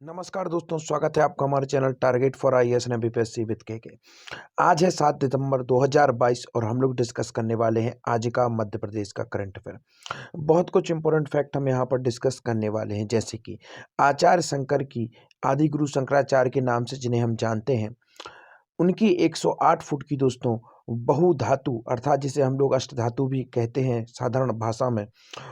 नमस्कार दोस्तों, स्वागत है आपका हमारे channel target for IAS and BPSC with के। आज है 7 दिसंबर 2022 और हम लोग डिस्कस करने वाले हैं आज का मध्य प्रदेश का करंट अफेयर। बहुत कुछ इंपॉर्टेंट फैक्ट हम यहाँ पर डिस्कस करने वाले हैं, जैसे कि आचार्य शंकर की आदि गुरु शंकराचार्य के नाम से जिन्हें हम जानते हैं, उनकी 108 फुट की दोस्तों बहुधातु अर्थात जिसे हम लोग अष्टधातु भी कहते हैं साधारण भाषा में,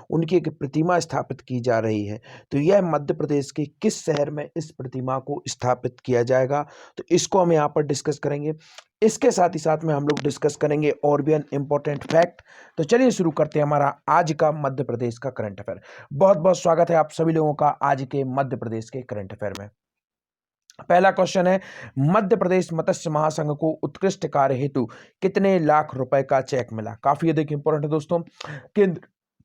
उनकी एक प्रतिमा स्थापित की जा रही है। तो यह मध्य प्रदेश के किस शहर में इस प्रतिमा को स्थापित किया जाएगा, तो इसको हम यहाँ पर डिस्कस करेंगे। इसके साथ ही साथ में हम लोग डिस्कस करेंगे और भी इम्पोर्टेंट फैक्ट। तो चलिए शुरू करते हैं हमारा आज का मध्य प्रदेश का करंट अफेयर। बहुत बहुत स्वागत है आप सभी लोगों का आज के मध्य प्रदेश के करंट अफेयर में। पहला क्वेश्चन है, मध्य प्रदेश मत्स्य महासंघ को उत्कृष्ट कार्य हेतु कितने लाख रुपए का चेक मिला। काफी अधिक इंपॉर्टेंट है दोस्तों। केंद्र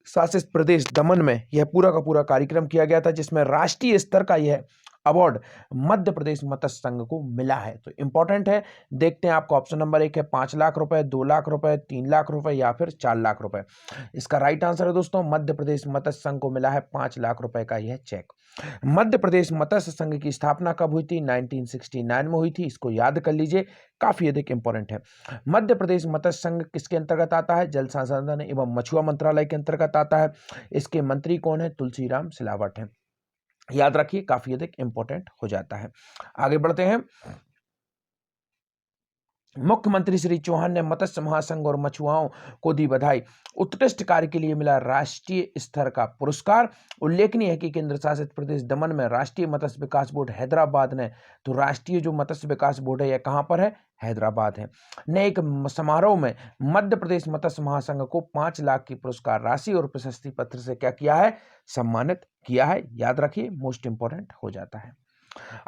शासित प्रदेश दमन में यह पूरा का पूरा कार्यक्रम किया गया था, जिसमें राष्ट्रीय स्तर का यह अवार्ड मध्य प्रदेश मत्स्य संघ को मिला है। तो इंपॉर्टेंट है, देखते हैं आपका ऑप्शन नंबर 1 है 5 लाख रुपए, 2 लाख रुपए, 3 लाख रुपए या फिर 4 लाख रुपए। इसका राइट आंसर है दोस्तों, मध्य प्रदेश मत्स्य संघ को मिला है 5 लाख रुपए का यह चेक। मध्य प्रदेश मत्स्य संघ की स्थापना कब हुई थी? 1969 में हुई थी। इसको याद कर लीजिए, काफी अधिक इंपॉर्टेंट है। मध्य प्रदेश मत्स्य संघ किसके अंतर्गत आता है? जल संसाधन एवं मछुआ मंत्रालय के अंतर्गत आता है। इसके मंत्री कौन है? तुलसीराम सिलावट है। याद रखिए, काफी अधिक इंपॉर्टेंट हो जाता है। आगे बढ़ते हैं। मुख्यमंत्री श्री चौहान ने मत्स्य महासंघ और मछुआरों को दी बधाई। उत्कृष्ट कार्य के लिए मिला राष्ट्रीय स्तर का पुरस्कार। उल्लेखनीय है कि केंद्र शासित प्रदेश दमन में राष्ट्रीय मत्स्य विकास बोर्ड हैदराबाद ने, तो राष्ट्रीय जो मत्स्य विकास बोर्ड है यह कहां पर है? हैदराबाद है, ने एक समारोह में मध्य प्रदेश मत्स्य महासंघ को 5 लाख की पुरस्कार राशि और प्रशस्ति पत्र से क्या किया है? सम्मानित किया है। याद रखिए, मोस्ट इंपॉर्टेंट हो जाता है।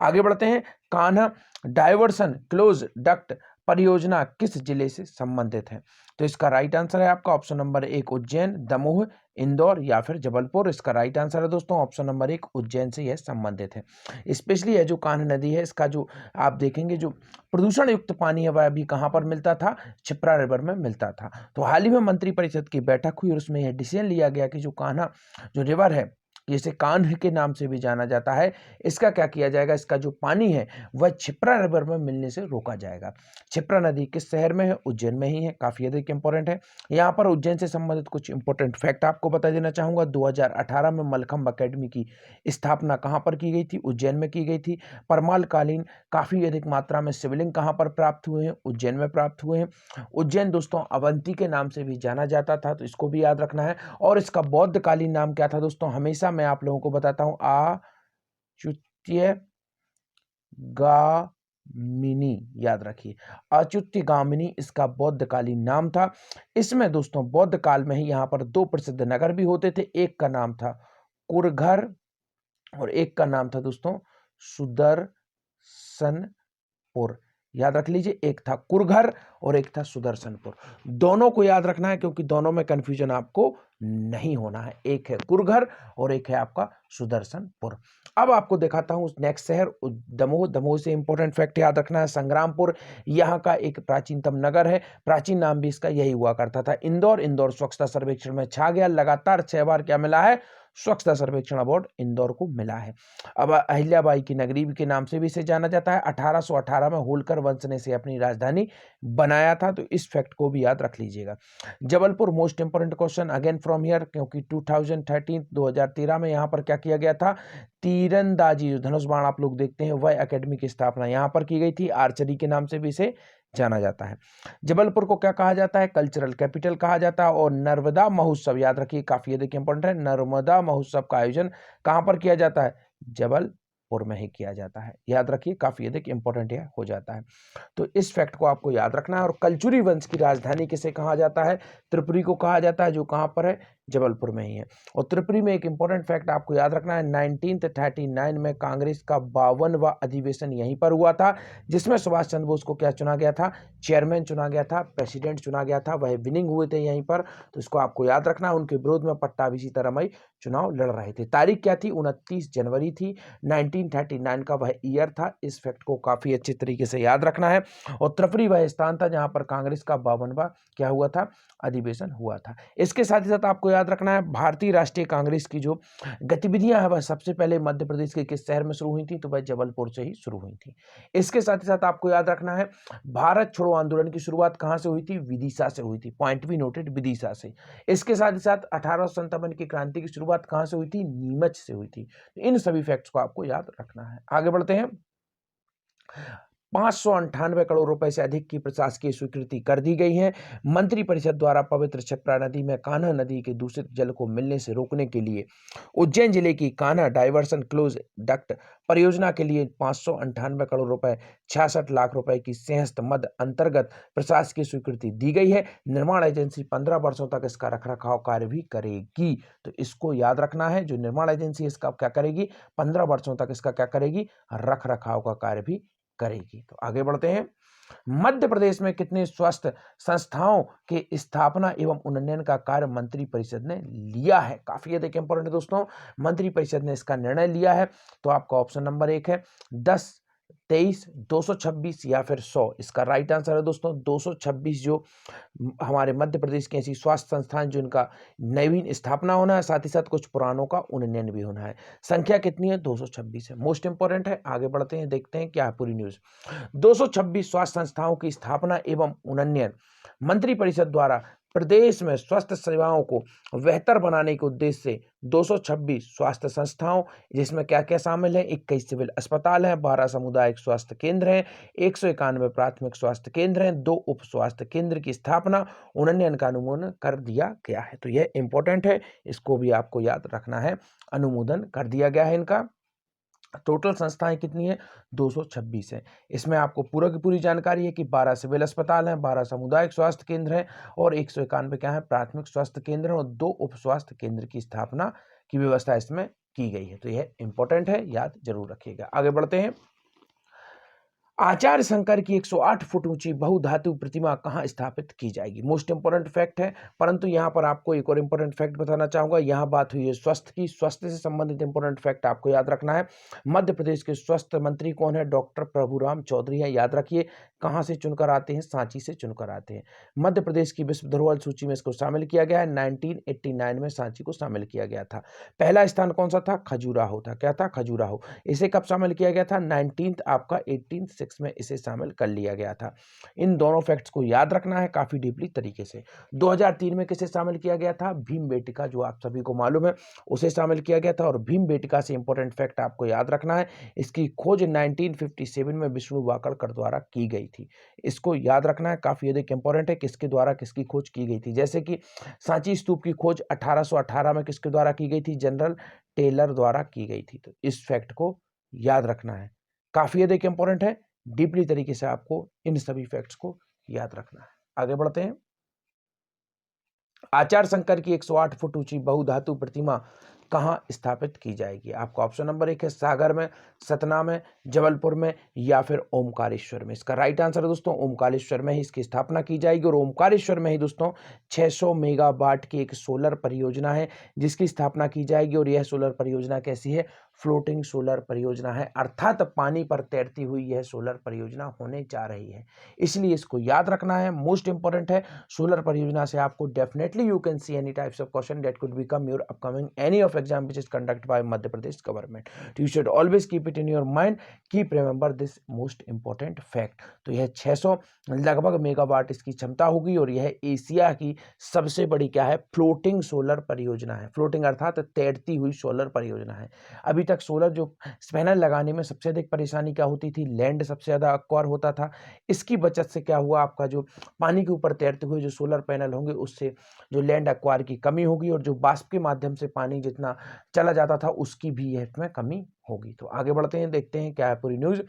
आगे बढ़ते हैं। कान्हा डायवर्सन क्लोज डक्ट परियोजना किस जिले से संबंधित है? तो इसका राइट आंसर है आपका ऑप्शन नंबर 1 उज्जैन, दमोह, इंदौर या फिर जबलपुर। इसका राइट आंसर है दोस्तों ऑप्शन नंबर 1 उज्जैन से यह संबंधित है। स्पेशली यह जो कान्हा नदी है, इसका जो आप देखेंगे जो प्रदूषण युक्त पानी है वह अभी कहां पर मिलता था? छिप्रा रिवर में मिलता था। तो हाल ही में मंत्रिपरिषद की बैठक हुई और उसमें यह डिसीजन लिया गया कि जो कान्हा जो रिवर है, जिसे कान्ह के नाम से भी जाना जाता है, इसका क्या किया जाएगा? इसका जो पानी है वह छिप्रा रिवर में मिलने से रोका जाएगा। छिप्रा नदी किस शहर में है? उज्जैन में ही है। काफी अधिक इंपॉर्टेंट है। यहाँ पर उज्जैन से संबंधित कुछ इंपॉर्टेंट फैक्ट आपको बता देना चाहूंगा। 2018 में मलखंभ अकेडमी की स्थापना कहाँ पर की गई थी? उज्जैन में की गई थी। परमालकालीन काफी अधिक मात्रा में शिवलिंग कहाँ पर प्राप्त हुए हैं? उज्जैन में प्राप्त हुए हैं। उज्जैन दोस्तों अवंती के नाम से भी जाना जाता था, तो इसको भी याद रखना है। और इसका बौद्धकालीन नाम क्या था दोस्तों? हमेशा मैं आप लोगों को बताता हूं, अच्युत्य गामिनी। याद रखिए, अच्युत्य गामिनी इसका बौद्धकालीन नाम था। इसमें दोस्तों बौद्ध काल में ही यहाँ पर 2 प्रसिद्ध नगर भी होते थे। एक का नाम था कुरघर और एक का नाम था दोस्तों सुदर्शनपुर। याद रख लीजिए, एक था कुरघर और एक था सुदर्शनपुर। दोनों को याद रखना है क्योंकि दोनों में कंफ्यूजन आपको नहीं होना है। एक है कुरघर और एक है आपका सुदर्शनपुर। अब आपको दिखाता हूं नेक्स्ट शहर दमोह। दमोह से इंपॉर्टेंट फैक्ट याद रखना है। संग्रामपुर यहाँ का एक प्राचीनतम नगर है, प्राचीन नाम भी इसका यही हुआ करता था। इंदौर, इंदौर स्वच्छता सर्वेक्षण में छा गया। लगातार 6 बार क्या मिला है? स्वच्छता सर्वेक्षण अवार्ड इंदौर को मिला है। अब अहिल्याबाई की नगरी के नाम से भी इसे जाना जाता है। 1818 में होलकर वंश ने इसे अपनी राजधानी बनाया था, तो इस फैक्ट को भी याद रख लीजिएगा। Jabalpur most important question again from here, क्योंकि 2013 में यहाँ पर क्या किया गया था? तीरंदाजी जो धनुष बाण आप लोग देखते हैं वह एकेडमी की स्थापना यहाँ पर की गई थी। आर्चरी के नाम से भी इसे जाना जाता है। जबलपुर को क्या कहा जाता है? कल्चरल कैपिटल कहा जाता है। और नर्मदा महोत्सव याद रखिए, काफी अधिक इंपॉर्टेंट है। नर्मदा महोत्सव का आयोजन कहां पर किया जाता है? जबलपुर में ही किया जाता है। याद रखिए, काफी अधिक इंपॉर्टेंट यह हो जाता है। तो इस फैक्ट को आपको याद रखना है। और कलचुरी वंश की राजधानी किसे कहा जाता है? त्रिपुरी को कहा जाता है, जो कहां पर है? जबलपुर में ही है। और त्रिपुरी में एक इंपॉर्टेंट फैक्ट आपको याद रखना है, 1939 में कांग्रेस का 52वां अधिवेशन यहीं पर हुआ था, जिसमें सुभाष चंद्र बोस को क्या चुना गया था? चेयरमैन चुना गया था, प्रेसिडेंट चुना गया था। वह विनिंग हुए थे यहीं पर, तो इसको आपको याद रखना है। उनके विरोध में पट्टाभी सीतारमण चुनाव लड़ रहे थे। तारीख क्या थी? 29 जनवरी थी। 1939 का वह ईयर था। इस फैक्ट को काफी अच्छे तरीके से याद रखना है। और त्रिपुरी वह स्थान था जहां पर कांग्रेस का 52वां क्या हुआ था? अधिवेशन हुआ था। इसके साथ ही साथ आपको याद रखना है। भारतीय राष्ट्रीय कांग्रेस की जो गतिविधियां हैं वह सबसे पहले मध्य प्रदेश के किस शहर में शुरू हुई थी, तो वह जबलपुर से ही शुरू हुई थी। इसके साथ ही साथ आपको याद रखना है भारत छोड़ो आंदोलन की शुरुआत कहां से हुई थी, विदिशा से हुई थी। पॉइंट भी नोटेड, विदिशा से। इसके साथ ही साथ 1857 की क्रांति की शुरुआत कहां से हुई थी, नीमच से हुई थी। इन सभी फैक्ट्स को आपको याद रखना है। आगे बढ़ते हैं। 598 करोड़ रुपए से अधिक की प्रशासकीय स्वीकृति कर दी गई है। मंत्रिपरिषद द्वारा पवित्र क्षिप्रा नदी में कान्हा नदी के दूषित जल को मिलने से रोकने के लिए उज्जैन जिले की कान्हा डाइवर्सन क्लोज डक्ट परियोजना के लिए 598 करोड़ रुपए 66 लाख रुपए की सिंहस्थ मद अंतर्गत प्रशासकीय स्वीकृति दी गई है। निर्माण एजेंसी 15 वर्षों तक इसका रखरखाव कार्य भी करेगी। तो इसको याद रखना है, जो निर्माण एजेंसी इसका क्या करेगी, 15 वर्षों तक इसका क्या करेगी, रखरखाव का कार्य भी करेगी। तो आगे बढ़ते हैं। मध्य प्रदेश में कितने स्वास्थ्य संस्थाओं के स्थापना एवं उन्नयन का कार्य मंत्री परिषद ने लिया है? काफी अधिक इंपॉर्टेंट है दोस्तों, मंत्री परिषद ने इसका निर्णय लिया है। तो आपका ऑप्शन नंबर 1 है 10, 23, 226 या फिर 100। इसका राइट आंसर है दोस्तों 226, जो हमारे मध्य प्रदेश की ऐसी स्वास्थ्य संस्थान जिनका नवीन स्थापना होना है, साथ ही साथ कुछ पुरानों का उन्नयन भी होना है। संख्या कितनी है, 226 है। मोस्ट इंपॉर्टेंट है। आगे बढ़ते हैं, देखते हैं क्या है पूरी न्यूज। 226 स्वास्थ्य संस्थाओं की स्थापना एवं उन्नयन मंत्री परिषद द्वारा प्रदेश में स्वास्थ्य सेवाओं को बेहतर बनाने के उद्देश्य से 226 स्वास्थ्य संस्थाओं, जिसमें क्या क्या शामिल है, 21 सिविल अस्पताल हैं, 12 सामुदायिक स्वास्थ्य केंद्र हैं, 191 प्राथमिक स्वास्थ्य केंद्र हैं, 2 उप स्वास्थ्य केंद्र की स्थापना उन्नयन का अनुमोदन कर दिया गया है। तो यह इंपॉर्टेंट है, इसको भी आपको याद रखना है। अनुमोदन कर दिया गया है इनका। टोटल संस्थाएं कितनी है, 226 है। इसमें आपको पूरा की पूरी जानकारी है कि 12 सिविल अस्पताल हैं, 12 सामुदायिक स्वास्थ्य केंद्र हैं और 191 क्या है, प्राथमिक स्वास्थ्य केंद्र और 2 उप स्वास्थ्य केंद्र की स्थापना की व्यवस्था इसमें की गई है। तो यह इंपॉर्टेंट है, याद जरूर रखिएगा। आगे बढ़ते हैं। आचार्य शंकर की 108 फुट ऊंची बहुधातु प्रतिमा कहां स्थापित की जाएगी? मोस्ट इंपोर्टेंट फैक्ट है, परंतु यहां पर आपको एक और इंपोर्टेंट फैक्ट बताना चाहूंगा। यहां बात हुई है स्वास्थ्य की, स्वास्थ्य से संबंधित इंपोर्टेंट फैक्ट आपको याद रखना है। मध्य प्रदेश के स्वास्थ्य मंत्री कौन है? डॉक्टर प्रभुराम चौधरी है। याद रखिए, कहां से चुनकर आते हैं? सांची से चुनकर आते हैं। मध्य प्रदेश की विश्व धरोहर सूची में इसको शामिल किया गया है। 1989 में सांची को शामिल किया गया था। पहला स्थान कौन सा था? खजुराहो था। क्या था? खजुराहो। इसे कब शामिल किया गया था? 19th आपका 1806 में इसे शामिल कर लिया गया था। इन दोनों फैक्ट्स को याद रखना है काफी डीपली तरीके से। 2003 में किसे शामिल किया गया था? भीमबेटका, जो आप सभी को मालूम है, उसे शामिल किया गया था। और भीमबेटका से इंपॉर्टेंट फैक्ट आपको याद रखना है, इसकी खोज 1957 में विष्णु वाकड़कर द्वारा की गई थी। इसको याद रखना है, काफी अधिक इंपॉर्टेंट है, किसके द्वारा किसकी खोज की गई थी। जैसे कि सांची स्तूप की खोज 1818 में किसके द्वारा की गई थी? जनरल टेलर द्वारा की गई थी। तो इस फैक्ट को याद रखना है, काफी अधिक इंपॉर्टेंट है। डीपली तरीके से आपको इन सभी फैक्ट्स को याद रखना है। आगे बढ़ते हैं। आचार्य शंकर की 108 फुट ऊंची बहुधातु प्रतिमा कहां स्थापित की जाएगी? आपका ऑप्शन नंबर 1 है सागर में, सतना में, जबलपुर में या फिर ओमकारेश्वर में। इसका राइट आंसर है दोस्तों ओमकारेश्वर में ही इसकी स्थापना की जाएगी। और ओमकारेश्वर में ही दोस्तों 600 मेगावाट की एक सोलर परियोजना है जिसकी स्थापना की जाएगी। और यह सोलर परियोजना कैसी है? फ्लोटिंग सोलर परियोजना है, अर्थात पानी पर तैरती हुई यह सोलर परियोजना होने जा रही है, इसलिए इसको याद रखना है। मोस्ट इंपॉर्टेंट है। सोलर परियोजना से आपको definitely you can see any types of question that could become your upcoming any of exam which is conducted by Madhya Pradesh government. You should always keep it in your mind, keep remember this most important fact. तो यह 600 लगभग megawatt इसकी क्षमता होगी और यह Asia की सबसे बड़ी क्या है? फ्लोटिंग सोलर परियोजना है। फ्लोटिंग अर्थात तैरती हुई सोलर परियोजना है। अभी तक सोलर जो पैनल लगाने में सबसे अधिक परेशानी क्या होती थी? लैंड सबसे ज्यादा अक्वायर होता था। इसकी बचत से क्या हुआ? आपका जो पानी के ऊपर तैरते हुए जो सोलर पैनल होंगे उससे जो लैंड अक्वायर की कमी होगी और जो बाष्प के माध्यम से पानी जितना चला जाता था उसकी भी इसमें कमी होगी। तो आगे बढ़ते हैं, देखते हैं क्या है पूरी न्यूज।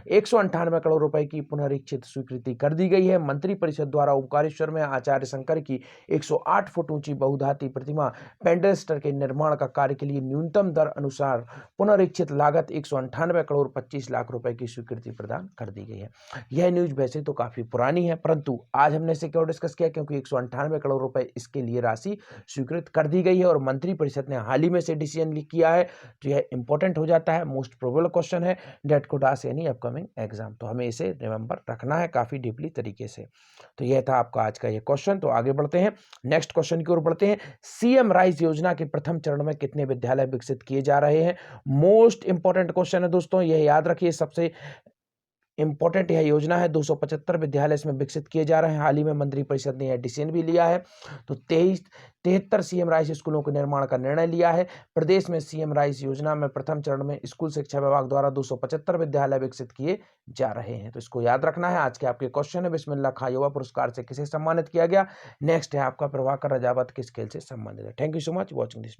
198 करोड़ रुपए की पुनरीक्षित स्वीकृति कर दी गई है। मंत्री परिषद द्वारा ओमकारेश्वर में आचार्य शंकर की 108 फुट ऊंची बहुधातु प्रतिमा पेंडेस्टर के निर्माण का कार्य के लिए न्यूनतम दर अनुसार पुनरीक्षित लागत 198 करोड़ 25 लाख रुपए की स्वीकृति प्रदान कर दी गई है। यह न्यूज वैसे तो काफी पुरानी है, परंतु आज हमने इसे क्यों डिस्कस किया? क्योंकि 198 करोड़ रुपए इसके लिए राशि स्वीकृत कर दी गई है और मंत्री परिषद ने हाल ही में से डिसीजन किया है। तो यह इंपॉर्टेंट हो जाता है सकता है, मोस्ट प्रोबेबल क्वेश्चन है, that could ask any upcoming exam. तो हमें इसे रिमेंबर रखना है काफी डीपली तरीके से। तो यह था आपका आज का ये क्वेश्चन। तो आगे बढ़ते हैं, नेक्स्ट क्वेश्चन की ओर बढ़ते हैं। सीएम राइज योजना के प्रथम चरण में कितने विद्यालय विकसित किए जा रहे हैं? मोस्ट इंपॉर्टेंट क्वेश्चन है दोस्तों, यह याद रखिए, सबसे इंपॉर्टेंट यह योजना है। 275 विद्यालय इसमें विकसित किए जा रहे हैं। हाल ही में मंत्रिपरिषद ने यह डिसीजन भी लिया है। तो 73 सीएम राइज स्कूलों के निर्माण का निर्णय लिया है। प्रदेश में सीएम राइज योजना में प्रथम चरण में स्कूल शिक्षा विभाग द्वारा 275 विद्यालय विकसित किए जा रहे हैं। तो इसको याद रखना है। आज के आपके क्वेश्चन है, बिस्मिल्लाह खां युवा पुरस्कार से किसे सम्मानित किया गया? नेक्स्ट है आपका प्रभाकर रजावत किस खेल से संबंधित है? Thank you so much watching this.